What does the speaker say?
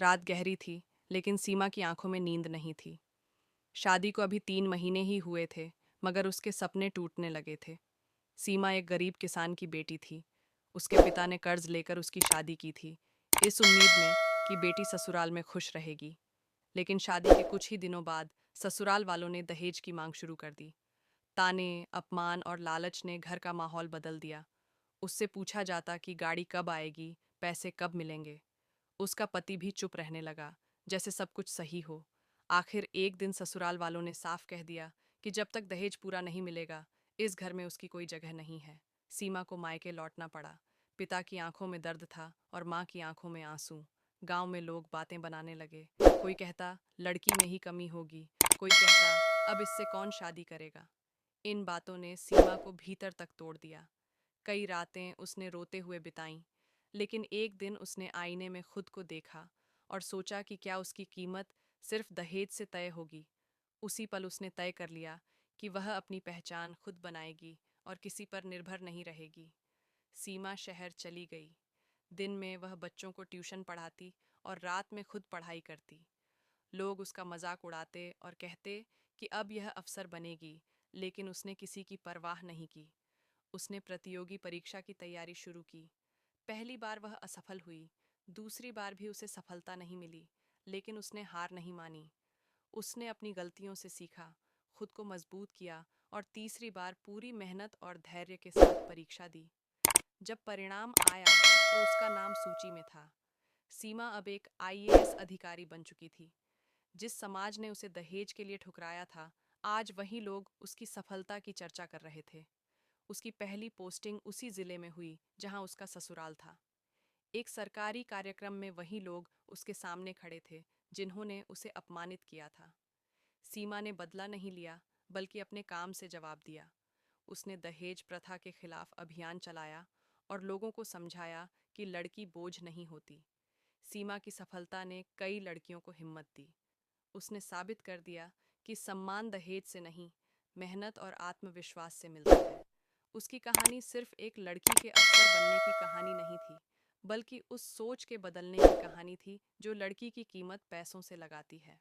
रात गहरी थी, लेकिन सीमा की आंखों में नींद नहीं थी। शादी को अभी 3 महीने ही हुए थे, मगर उसके सपने टूटने लगे थे। सीमा एक गरीब किसान की बेटी थी। उसके पिता ने कर्ज लेकर उसकी शादी की थी, इस उम्मीद में कि बेटी ससुराल में खुश रहेगी। लेकिन शादी के कुछ ही दिनों बाद ससुराल वालों ने दहेज की मांग शुरू कर दी। ताने, अपमान और लालच ने घर का माहौल बदल दिया। उससे पूछा जाता कि गाड़ी कब आएगी, पैसे कब मिलेंगे। उसका पति भी चुप रहने लगा, जैसे सब कुछ सही हो। आखिर एक दिन ससुराल वालों ने साफ कह दिया कि जब तक दहेज पूरा नहीं मिलेगा, इस घर में उसकी कोई जगह नहीं है। सीमा को मायके लौटना पड़ा। पिता की आंखों में दर्द था और माँ की आंखों में आंसू। गांव में लोग बातें बनाने लगे। कोई कहता लड़की में ही कमी होगी, कोई कहता अब इससे कौन शादी करेगा। इन बातों ने सीमा को भीतर तक तोड़ दिया। कई रातें उसने रोते हुए बिताईं, लेकिन एक दिन उसने आईने में खुद को देखा और सोचा कि क्या उसकी कीमत सिर्फ दहेज से तय होगी। उसी पल उसने तय कर लिया कि वह अपनी पहचान खुद बनाएगी और किसी पर निर्भर नहीं रहेगी। सीमा शहर चली गई। दिन में वह बच्चों को ट्यूशन पढ़ाती और रात में खुद पढ़ाई करती। लोग उसका मजाक उड़ाते और कहते कि अब यह अफसर बनेगी, लेकिन उसने किसी की परवाह नहीं की। उसने प्रतियोगी परीक्षा की तैयारी शुरू की। पहली बार वह असफल हुई, दूसरी बार भी उसे सफलता नहीं मिली, लेकिन उसने हार नहीं मानी। उसने अपनी गलतियों से सीखा, खुद को मजबूत किया और तीसरी बार पूरी मेहनत और धैर्य के साथ परीक्षा दी। जब परिणाम आया तो उसका नाम सूची में था। सीमा अब एक आईएएस अधिकारी बन चुकी थी। जिस समाज ने उसे दहेज के लिए ठुकराया था, आज वही लोग उसकी सफलता की चर्चा कर रहे थे। उसकी पहली पोस्टिंग उसी जिले में हुई जहां उसका ससुराल था। एक सरकारी कार्यक्रम में वही लोग उसके सामने खड़े थे जिन्होंने उसे अपमानित किया था। सीमा ने बदला नहीं लिया, बल्कि अपने काम से जवाब दिया। उसने दहेज प्रथा के खिलाफ अभियान चलाया और लोगों को समझाया कि लड़की बोझ नहीं होती। सीमा की सफलता ने कई लड़कियों को हिम्मत दी। उसने साबित कर दिया कि सम्मान दहेज से नहीं, मेहनत और आत्मविश्वास से मिलता है। उसकी कहानी सिर्फ एक लड़की के अफसर बनने की कहानी नहीं थी, बल्कि उस सोच के बदलने की कहानी थी जो लड़की की कीमत पैसों से लगाती है।